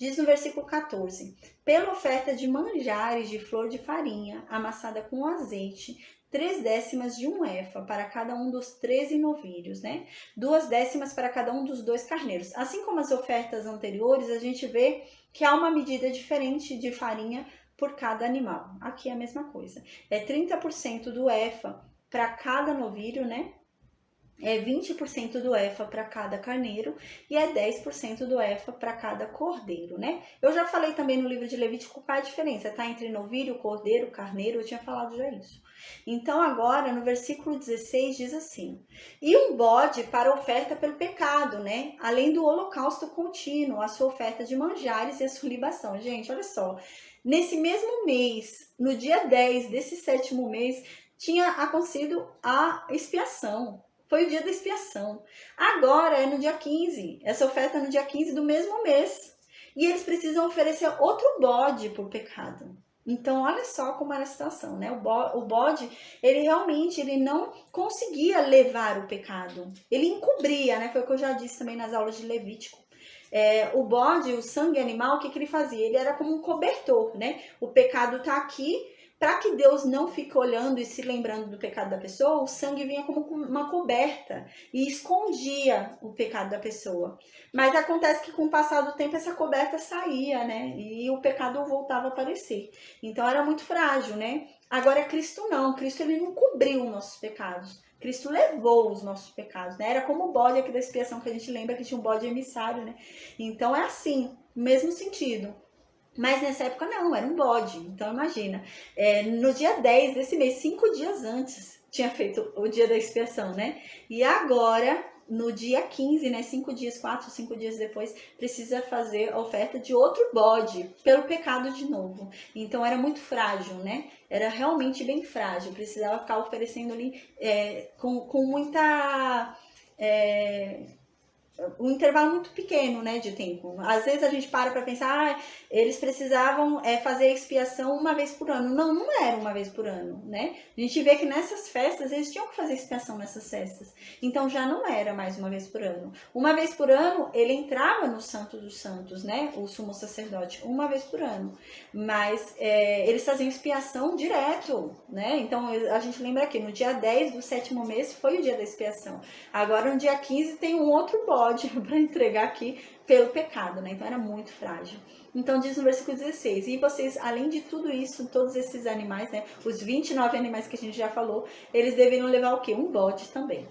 Diz no versículo 14: pela oferta de manjares de flor de farinha, amassada com azeite, 3 décimas de 1 efa para cada um dos 13 novilhos, né? 2 décimas para cada um dos 2 carneiros. Assim como as ofertas anteriores, a gente vê que há uma medida diferente de farinha por cada animal. Aqui é a mesma coisa. É 30% do efa para cada novilho, né? É 20% do efa para cada carneiro e é 10% do efa para cada cordeiro, né? Eu já falei também no livro de Levítico qual é a diferença, tá? Entre novilho, cordeiro, carneiro, eu tinha falado já isso. Então agora no versículo 16 diz assim: e um bode para oferta pelo pecado, né? Além do holocausto contínuo, a sua oferta de manjares e a sua libação. Gente, olha só, nesse mesmo mês, no dia 10 desse 7º mês, tinha acontecido a expiação. Foi o dia da expiação. Agora é no dia 15. Essa oferta é no dia 15 do mesmo mês. E eles precisam oferecer outro bode por pecado. Então, olha só como era a situação, né? O bode, ele realmente não conseguia levar o pecado. Ele encobria, né? Foi o que eu já disse também nas aulas de Levítico. O bode, o sangue animal, o que ele fazia? Ele era como um cobertor, né? O pecado tá aqui. Para que Deus não fique olhando e se lembrando do pecado da pessoa, o sangue vinha como uma coberta e escondia o pecado da pessoa. Mas acontece que com o passar do tempo essa coberta saía, né? E o pecado voltava a aparecer. Então era muito frágil, né? Agora Cristo não. Cristo ele não cobriu os nossos pecados. Cristo levou os nossos pecados, né? Era como o bode aqui da expiação que a gente lembra que tinha um bode emissário, né? Então é assim, mesmo sentido. Mas nessa época não, era um bode. Então imagina, no dia 10 desse mês, 5 dias antes, tinha feito o dia da expiação, né? E agora, no dia 15, né? 5 dias, 4, 5 dias depois, precisa fazer a oferta de outro bode, pelo pecado de novo. Então era muito frágil, né? Era realmente bem frágil. Precisava ficar oferecendo ali com muita... um intervalo muito pequeno, né, de tempo. Às vezes a gente para pensar, eles precisavam fazer a expiação uma vez por ano. Não, não era uma vez por ano, né? A gente vê que nessas festas, eles tinham que fazer expiação nessas festas. Então já não era mais uma vez por ano. Uma vez por ano, ele entrava no Santo dos Santos, né, o sumo sacerdote, uma vez por ano. Mas eles faziam expiação direto, né? Então a gente lembra aqui, no dia 10 do 7º mês foi o dia da expiação. Agora no dia 15 tem um outro bode para entregar aqui pelo pecado, né? Então era muito frágil. Então diz no versículo 16: e vocês, além de tudo isso, todos esses animais, né? Os 29 animais que a gente já falou, eles deveriam levar o quê? Um bode também.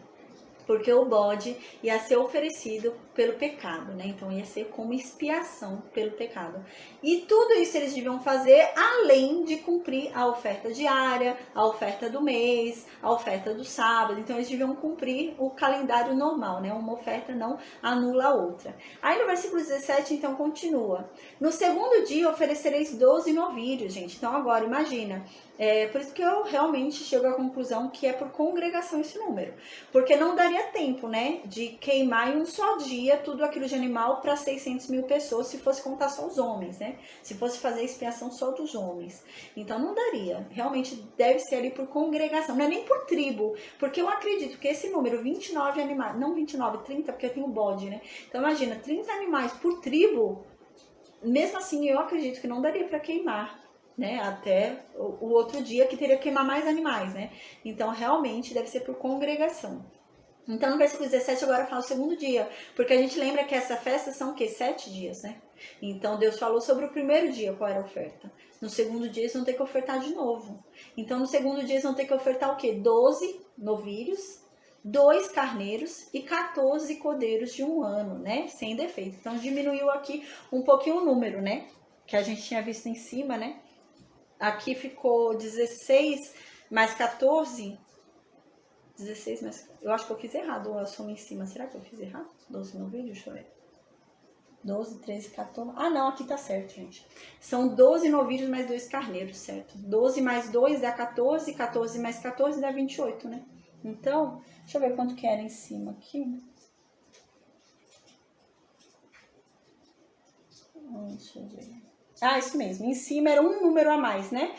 Porque o bode ia ser oferecido pelo pecado, né? Então ia ser como expiação pelo pecado. E tudo isso eles deviam fazer além de cumprir a oferta diária, a oferta do mês, a oferta do sábado. Então eles deviam cumprir o calendário normal, né? Uma oferta não anula a outra. Aí no versículo 17, então continua: no segundo dia oferecereis 12 novilhos, gente. Então agora imagina. Por isso que eu realmente chego à conclusão que é por congregação esse número. Porque não daria tempo, né, de queimar em um só dia tudo aquilo de animal para 600 mil pessoas, se fosse contar só os homens, né? Se fosse fazer expiação só dos homens. Então não daria. Realmente deve ser ali por congregação. Não é nem por tribo. Porque eu acredito que esse número, 29 animais, não 29, 30, porque tem o bode, né? Então imagina, 30 animais por tribo, mesmo assim eu acredito que não daria para queimar, né, até o outro dia, que teria que queimar mais animais, né? Então realmente deve ser por congregação. Então no versículo 17 agora fala o segundo dia, porque a gente lembra que essa festa são o quê? 7 dias, né? Então Deus falou sobre o primeiro dia qual era a oferta. No segundo dia eles vão ter que ofertar de novo. Então no segundo dia eles vão ter que ofertar o quê? 12 novilhos, 2 carneiros e 14 cordeiros de 1 ano, né? Sem defeito. Então diminuiu aqui um pouquinho o número, né? Que a gente tinha visto em cima, né? Aqui ficou 16 mais 14. 16 mais... Eu acho que eu fiz errado a soma em cima. Será que eu fiz errado? 12 no vídeo? Deixa eu ver. 12, 13, 14... Ah, não, aqui tá certo, gente. São 12 novilhos mais 2 carneiros, certo? 12 mais 2 dá 14, 14 mais 14 dá 28, né? Então, deixa eu ver quanto que era em cima aqui. Deixa eu ver. Ah, isso mesmo. Em cima era um número a mais, né?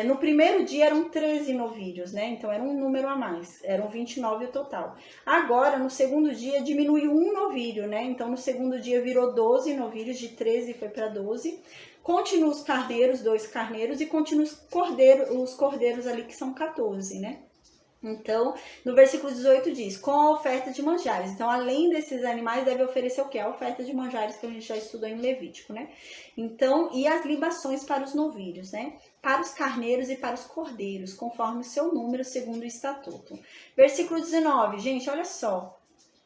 No primeiro dia eram 13 novilhos, né? Então era um número a mais. Eram 29 o total. Agora, no segundo dia, diminuiu um novilho, né? Então no segundo dia virou 12 novilhos, de 13 foi para 12. Continua os carneiros, 2 carneiros, e continua os cordeiros ali, que são 14, né? Então, no versículo 18 diz, com a oferta de manjares. Então, além desses animais, deve oferecer o quê? A oferta de manjares, que a gente já estudou em Levítico, né? Então, e as libações para os novilhos, né? Para os carneiros e para os cordeiros, conforme o seu número, segundo o estatuto. Versículo 19, gente, olha só.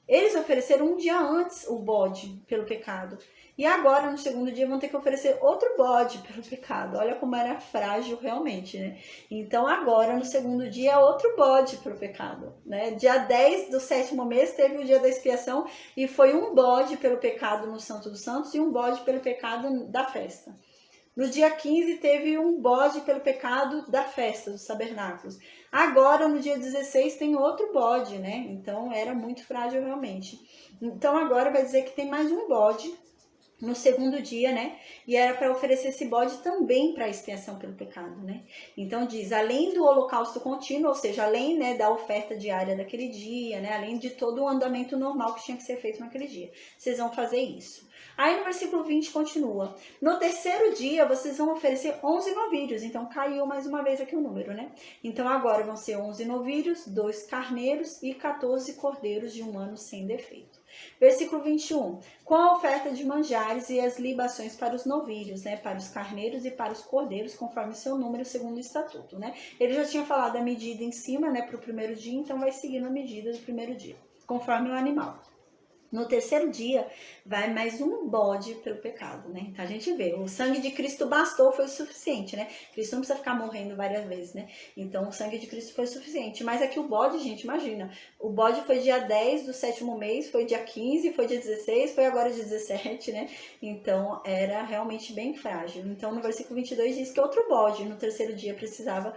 Eles ofereceram um dia antes o bode pelo pecado. E agora, no segundo dia, vão ter que oferecer outro bode pelo pecado. Olha como era frágil realmente, né? Então, agora, no segundo dia, outro bode pelo pecado, né? Dia 10 do 7º mês, teve o dia da expiação e foi um bode pelo pecado no Santo dos Santos e um bode pelo pecado da festa. No dia 15, teve um bode pelo pecado da festa dos tabernáculos. Agora, no dia 16, tem outro bode, né? Então, era muito frágil realmente. Então, agora vai dizer que tem mais um bode no segundo dia, né? E era para oferecer esse bode também para expiação pelo pecado, né? Então diz, além do holocausto contínuo, ou seja, além, né, da oferta diária daquele dia, né, além de todo o andamento normal que tinha que ser feito naquele dia, vocês vão fazer isso. Aí no versículo 20 continua, no terceiro dia vocês vão oferecer 11 novilhos, então caiu mais uma vez aqui o número, né? Então agora vão ser 11 novilhos, 2 carneiros e 14 cordeiros de um ano sem defeito. Versículo 21, com a oferta de manjares e as libações para os novilhos, né, para os carneiros e para os cordeiros, conforme seu número, segundo o estatuto, né. Ele já tinha falado a medida em cima, né, para o primeiro dia, então vai seguindo a medida do primeiro dia, conforme o animal. No terceiro dia, vai mais um bode pelo pecado, né? Então a gente vê, o sangue de Cristo bastou, foi o suficiente, né? Cristo não precisa ficar morrendo várias vezes, né? Então o sangue de Cristo foi suficiente. Mas aqui o bode, gente, imagina, o bode foi dia 10 do 7º mês, foi dia 15, foi dia 16, foi agora dia 17, né? Então era realmente bem frágil. Então no versículo 22 diz que outro bode no terceiro dia precisava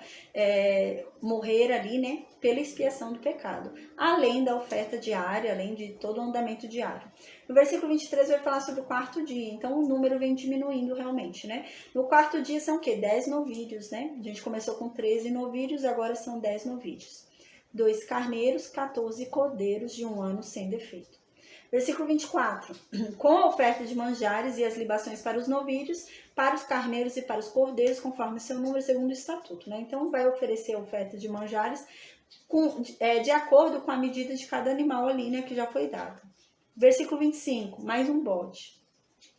morrer ali, né? Pela expiação do pecado, além da oferta diária, além de todo o andamento diário. No versículo 23 vai falar sobre o quarto dia, então o número vem diminuindo realmente, né? No quarto dia são o quê? 10 novilhos, né? A gente começou com 13 novilhos, agora são 10 novilhos. 2 carneiros, 14 cordeiros de um ano sem defeito. Versículo 24, com a oferta de manjares e as libações para os novilhos, para os carneiros e para os cordeiros, conforme seu número, segundo o estatuto, né? Então vai oferecer a oferta de manjares de acordo com a medida de cada animal ali, né, que já foi dado. Versículo 25, mais um bode.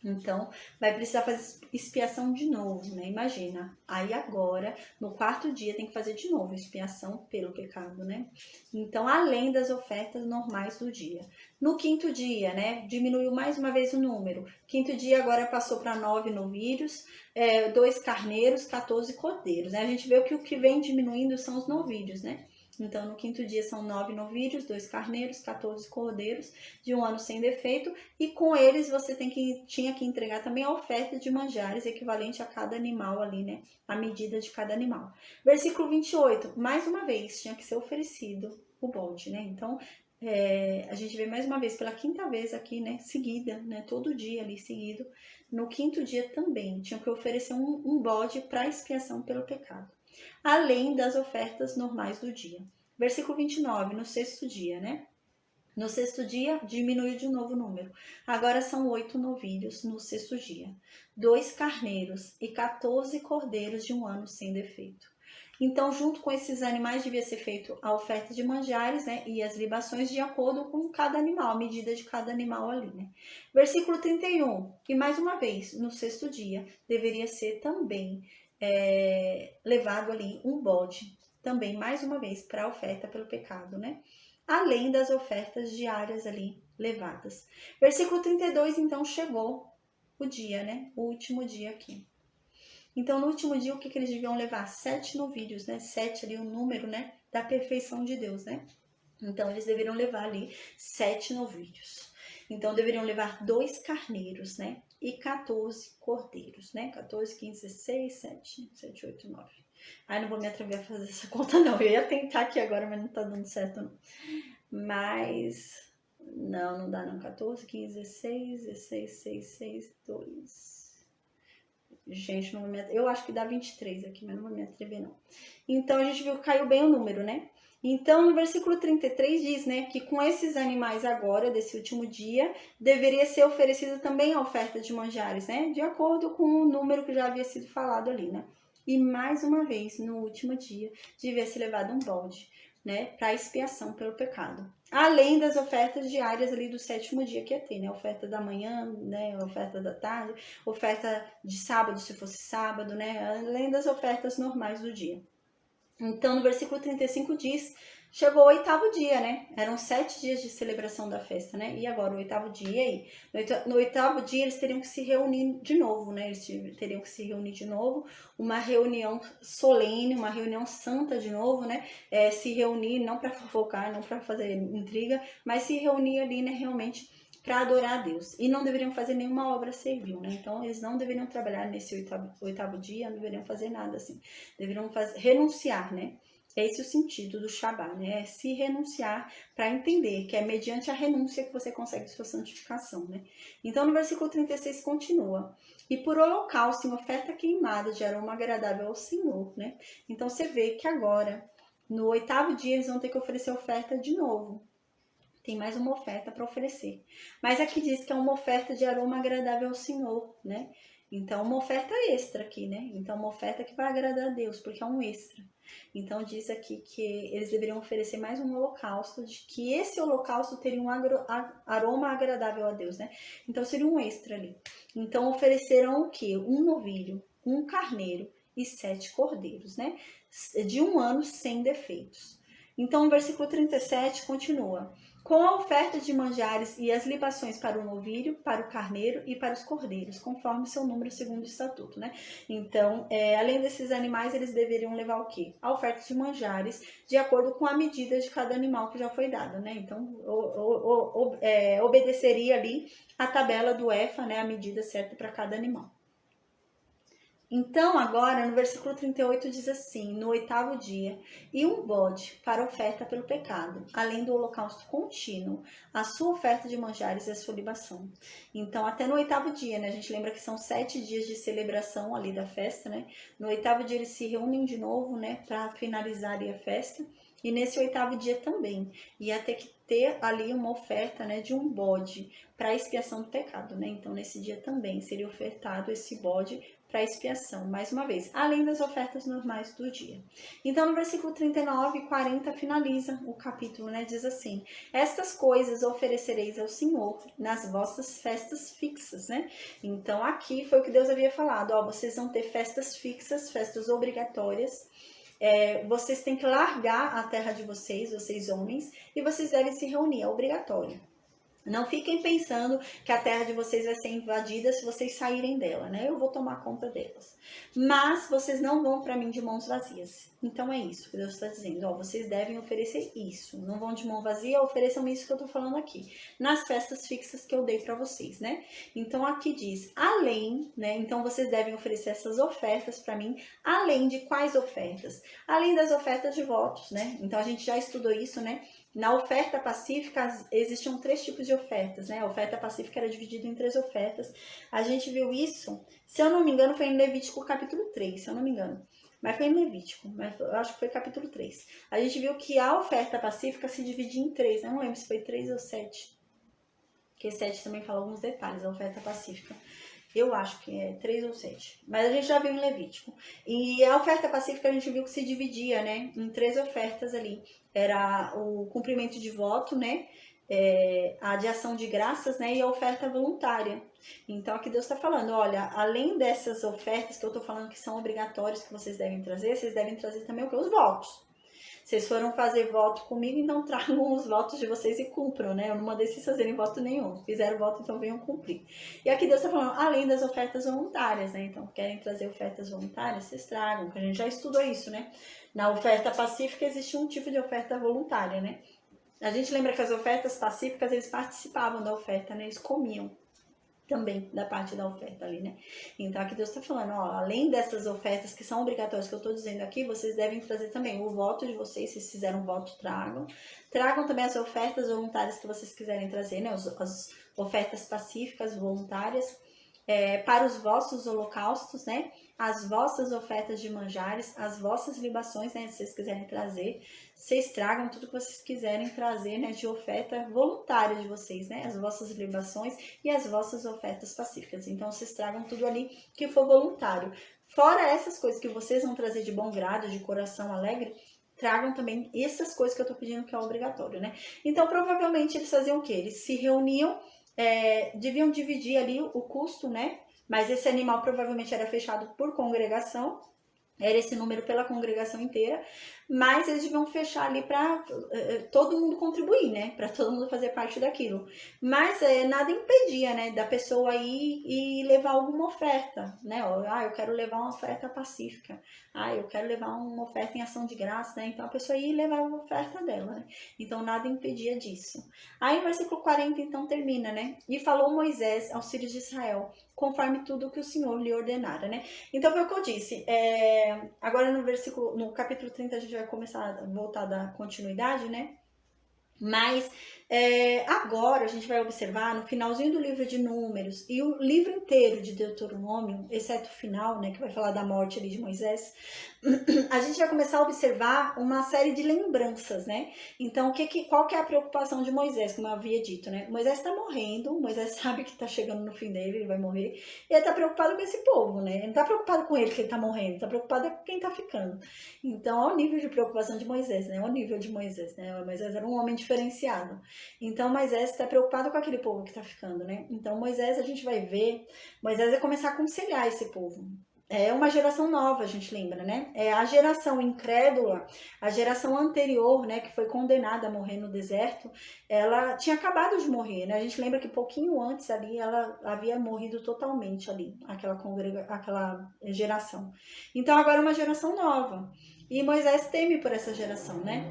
Então, vai precisar fazer expiação de novo, né? Imagina. Aí agora, no quarto dia, tem que fazer de novo expiação pelo pecado, né? Então, além das ofertas normais do dia. No quinto dia, né? Diminuiu mais uma vez o número. Quinto dia agora passou para 9 novilhos, 2 carneiros, 14 cordeiros, né? A gente vê que o que vem diminuindo são os novilhos, né? Então, no quinto dia são 9 novilhos, 2 carneiros, 14 cordeiros, de um ano sem defeito, e com eles você tinha que entregar também a oferta de manjares, equivalente a cada animal ali, né? A medida de cada animal. Versículo 28, mais uma vez, tinha que ser oferecido o bode, né? Então, a gente vê mais uma vez, pela quinta vez aqui, né? Seguida, né? Todo dia ali seguido. No quinto dia também, tinha que oferecer um bode para expiação pelo pecado, além das ofertas normais do dia. Versículo 29, no sexto dia, né? No sexto dia, diminuiu de novo o número. Agora são 8 novilhos no sexto dia, 2 carneiros e 14 cordeiros de um ano sem defeito. Então, junto com esses animais, devia ser feito a oferta de manjares, né? E as libações de acordo com cada animal, a medida de cada animal ali, né? Versículo 31, que mais uma vez, no sexto dia, deveria ser também levado ali um bode, também mais uma vez para a oferta pelo pecado, né? Além das ofertas diárias ali levadas. Versículo 32, então chegou o dia, né? O último dia aqui. Então, no último dia, o que eles deviam levar? 7 novilhos, né? 7 ali, o número, né? Da perfeição de Deus, né? Então, eles deveriam levar ali 7 novilhos. Então, deveriam levar 2 carneiros, né? E 14 cordeiros, né? 14, 15, 16, 7, 8, 9. Ai, não vou me atrever a fazer essa conta, não. Eu ia tentar aqui agora, mas não tá dando certo, não. Mas... Não dá, não. 14, 15, 16, 16, 6, 6, 2... Gente, não vou me atrever. Eu acho que dá 23 aqui, mas não vou me atrever, não. Então, a gente viu que caiu bem o número, né? Então, no versículo 33 diz, né, que com esses animais agora, desse último dia, deveria ser oferecido também a oferta de manjares, né? De acordo com o número que já havia sido falado ali, né? E mais uma vez, no último dia, devia ser levado um bode, né, para expiação pelo pecado. Além das ofertas diárias ali do 7º dia que ia ter, né? Oferta da manhã, né? Oferta da tarde, oferta de sábado, se fosse sábado, né? Além das ofertas normais do dia. Então, no versículo 35 diz, chegou o 8º dia, né? Eram 7 dias de celebração da festa, né? E agora, o 8º dia aí? No 8º dia, eles teriam que se reunir de novo, né? Eles teriam que se reunir de novo, uma reunião solene, uma reunião santa de novo, né? Se reunir, não para fofocar, não para fazer intriga, mas se reunir ali, né? Realmente para adorar a Deus. E não deveriam fazer nenhuma obra servil, né? Então, eles não deveriam trabalhar nesse 8º dia, não deveriam fazer nada assim. Deveriam renunciar, né? É esse o sentido do Shabá, né? É se renunciar para entender que é mediante a renúncia que você consegue sua santificação, né? Então, no versículo 36 continua. E por holocausto, em oferta queimada de aroma agradável ao Senhor, né? Então, você vê que agora, no 8º dia, eles vão ter que oferecer oferta de novo. Tem mais uma oferta para oferecer. Mas aqui diz que é uma oferta de aroma agradável ao Senhor, né? Então, uma oferta extra aqui, né? Então, uma oferta que vai agradar a Deus, porque é um extra. Então, diz aqui que eles deveriam oferecer mais um holocausto, de que esse holocausto teria um aroma agradável a Deus, né? Então, seria um extra ali. Então, ofereceram o quê? Um novilho, um carneiro e 7 cordeiros, né? De 1 ano sem defeitos. Então, o versículo 37 continua. Com a oferta de manjares e as libações para o novilho, para o carneiro e para os cordeiros, conforme seu número segundo o estatuto, né? Então, além desses animais, eles deveriam levar o quê? A oferta de manjares, de acordo com a medida de cada animal que já foi dada, né? Então, obedeceria ali a tabela do EFA, né? A medida certa para cada animal. Então, agora, no versículo 38 diz assim, no 8º dia, e um bode para oferta pelo pecado, além do holocausto contínuo, a sua oferta de manjares e a sua libação. Então, até no 8º dia, né, a gente lembra que são 7 dias de celebração ali da festa, né, no 8º dia eles se reúnem de novo, né, para finalizar ali a festa, e nesse 8º dia também, ia ter que ter ali uma oferta, né, de um bode para expiação do pecado, né, então nesse dia também seria ofertado esse bode para expiação, mais uma vez, além das ofertas normais do dia. Então, no versículo 39 e 40 finaliza o capítulo, né? Diz assim, estas coisas oferecereis ao Senhor nas vossas festas fixas, né? Então, aqui foi o que Deus havia falado, ó, vocês vão ter festas fixas, festas obrigatórias, vocês têm que largar a terra de vocês homens, e vocês devem se reunir, é obrigatório. Não fiquem pensando que a terra de vocês vai ser invadida se vocês saírem dela, né? Eu vou tomar conta delas. Mas vocês não vão para mim de mãos vazias. Então é isso que Deus está dizendo. Ó, vocês devem oferecer isso. Não vão de mão vazia, ofereçam isso que eu estou falando aqui. Nas festas fixas que eu dei para vocês, né? Então aqui diz, além, né? Então vocês devem oferecer essas ofertas para mim. Além de quais ofertas? Além das ofertas de votos, né? Então a gente já estudou isso, né? Na oferta pacífica, existiam 3 tipos de ofertas, né? A oferta pacífica era dividida em 3 ofertas. A gente viu isso, se eu não me engano, foi em Levítico capítulo 3, se eu não me engano. Mas foi em Levítico, mas eu acho que foi capítulo 3. A gente viu que a oferta pacífica se dividia em 3, né? Não lembro se foi 3 ou 7. Porque 7 também fala alguns detalhes, a oferta pacífica. Eu acho que é 3 ou 7. Mas a gente já viu em Levítico. E a oferta pacífica a gente viu que se dividia, né? Em 3 ofertas ali. Era o cumprimento de voto, né? A de ação de graças, né? E a oferta voluntária. Então aqui Deus está falando, olha, além dessas ofertas que eu estou falando que são obrigatórias que vocês devem trazer também o que? Os votos. Vocês foram fazer voto comigo, então tragam os votos de vocês e cumpram, né? Eu não mandei vocês fazerem voto nenhum. Fizeram voto, então venham cumprir. E aqui Deus está falando, além das ofertas voluntárias, né? Então, querem trazer ofertas voluntárias? Vocês tragam, que a gente já estudou isso, né? Na oferta pacífica existe um tipo de oferta voluntária, né? A gente lembra que as ofertas pacíficas, eles participavam da oferta, né? Eles comiam também da parte da oferta ali, né? Então aqui Deus está falando, ó, além dessas ofertas que são obrigatórias que eu estou dizendo aqui, vocês devem trazer também o voto de vocês, se fizeram voto, tragam. Tragam também as ofertas voluntárias que vocês quiserem trazer, né? As ofertas pacíficas voluntárias. Para os vossos holocaustos, né? As vossas ofertas de manjares, as vossas libações, né? Se vocês quiserem trazer, vocês tragam tudo que vocês quiserem trazer, né? De oferta voluntária de vocês, né? As vossas libações e as vossas ofertas pacíficas. Então, vocês tragam tudo ali que for voluntário. Fora essas coisas que vocês vão trazer de bom grado, de coração alegre, tragam também essas coisas que eu tô pedindo que é obrigatório, né? Então, provavelmente, eles faziam o quê? Eles se reuniam, deviam dividir ali o custo, né? Mas esse animal provavelmente era fechado por congregação, era esse número pela congregação inteira, mas eles deviam fechar ali para todo mundo contribuir, né? Para todo mundo fazer parte daquilo. Mas nada impedia, né? Da pessoa ir e levar alguma oferta, né? Eu quero levar uma oferta pacífica. Eu quero levar uma oferta em ação de graça, né? Então a pessoa ia levar uma oferta dela, né? Então nada impedia disso. Aí o versículo 40 então termina, né? E falou Moisés aos filhos de Israel, conforme tudo que o Senhor lhe ordenara, né? Então foi o que eu disse. Agora no capítulo 30 a gente vai começar a voltar da continuidade, né? Mas agora a gente vai observar no finalzinho do livro de Números e o livro inteiro de Deuteronômio, exceto o final, né, que vai falar da morte ali de Moisés, a gente vai começar a observar uma série de lembranças, né? Então, qual que é a preocupação de Moisés, como eu havia dito, né? Moisés está morrendo, Moisés sabe que está chegando no fim dele, ele vai morrer, e ele está preocupado com esse povo, né? Ele não está preocupado com ele que ele está morrendo, está preocupado com quem está ficando. Então, olha o nível de preocupação de Moisés, né? Olha o nível de Moisés, né? Moisés era um homem diferenciado. Então, Moisés está preocupado com aquele povo que está ficando, né? Então, Moisés, a gente vai ver, Moisés vai começar a aconselhar esse povo. É uma geração nova, a gente lembra, né? A geração incrédula, a geração anterior, né, que foi condenada a morrer no deserto, ela tinha acabado de morrer, né? A gente lembra que pouquinho antes ali, ela havia morrido totalmente ali, aquela geração. Então, agora é uma geração nova. E Moisés teme por essa geração, né?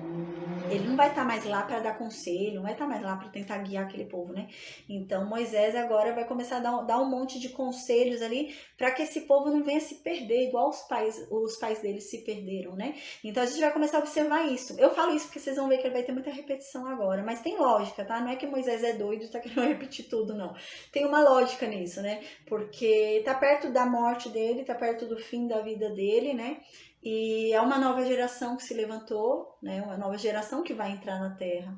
Ele não vai estar mais lá para dar conselho, não vai estar mais lá para tentar guiar aquele povo, né? Então Moisés agora vai começar a dar um monte de conselhos ali para que esse povo não venha se perder, igual os pais deles se perderam, né? Então a gente vai começar a observar isso. Eu falo isso porque vocês vão ver que ele vai ter muita repetição agora, mas tem lógica, tá? Não é que Moisés é doido e tá querendo repetir tudo, não. Tem uma lógica nisso, né? Porque tá perto da morte dele, tá perto do fim da vida dele, né? E é uma nova geração que se levantou, né? Uma nova geração que vai entrar na Terra.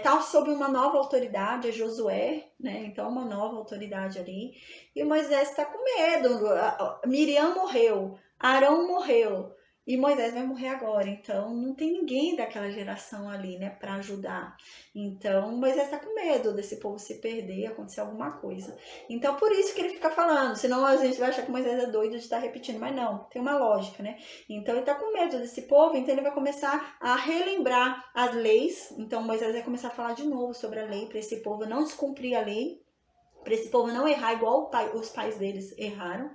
Tá sob uma nova autoridade, é Josué, né? Então uma nova autoridade ali. E Moisés está com medo. Miriam morreu, Arão morreu e Moisés vai morrer agora. Então não tem ninguém daquela geração ali, né, para ajudar. Então Moisés está com medo desse povo se perder, acontecer alguma coisa. Então por isso que ele fica falando. Senão a gente vai achar que Moisés é doido de estar repetindo, mas não, tem uma lógica, né? Então ele está com medo desse povo, então ele vai começar a relembrar as leis. Então Moisés vai começar a falar de novo sobre a lei, para esse povo não descumprir a lei, para esse povo não errar igual os pais deles erraram.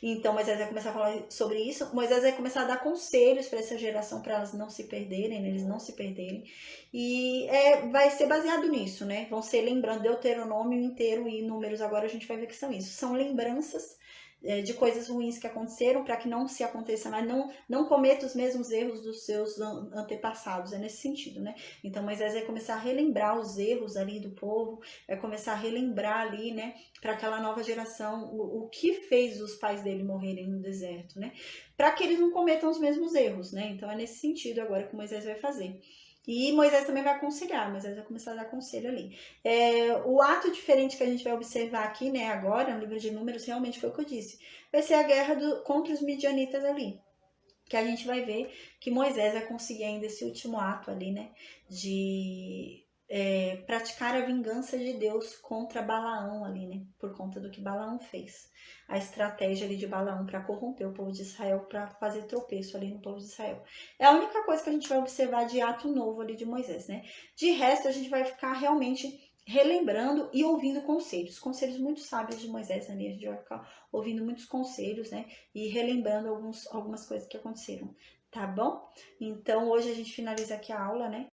Então Moisés vai começar a falar sobre isso. Moisés vai começar a dar conselhos para essa geração, para elas não se perderem, eles não se perderem. E vai ser baseado nisso, né? Vão ser lembrando Deuteronômio inteiro e Números, agora a gente vai ver que são isso. São lembranças de coisas ruins que aconteceram, para que não se aconteça mais, não cometa os mesmos erros dos seus antepassados, é nesse sentido, né? Então Moisés vai começar a relembrar os erros ali do povo, vai começar a relembrar ali, né, para aquela nova geração, o que fez os pais dele morrerem no deserto, né? Para que eles não cometam os mesmos erros, né? Então é nesse sentido agora que Moisés vai fazer. E Moisés também vai aconselhar, Moisés vai começar a dar conselho ali. O ato diferente que a gente vai observar aqui, né, agora, no livro de Números, realmente foi o que eu disse. Vai ser a guerra contra os midianitas ali. Que a gente vai ver que Moisés vai conseguir ainda esse último ato ali, né, de praticar a vingança de Deus contra Balaão ali, né? Por conta do que Balaão fez. A estratégia ali de Balaão para corromper o povo de Israel, para fazer tropeço ali no povo de Israel. É a única coisa que a gente vai observar de ato novo ali de Moisés, né? De resto, a gente vai ficar realmente relembrando e ouvindo conselhos muito sábios de Moisés, né? A gente vai ficar ouvindo muitos conselhos, né? E relembrando algumas coisas que aconteceram, tá bom? Então, hoje a gente finaliza aqui a aula, né?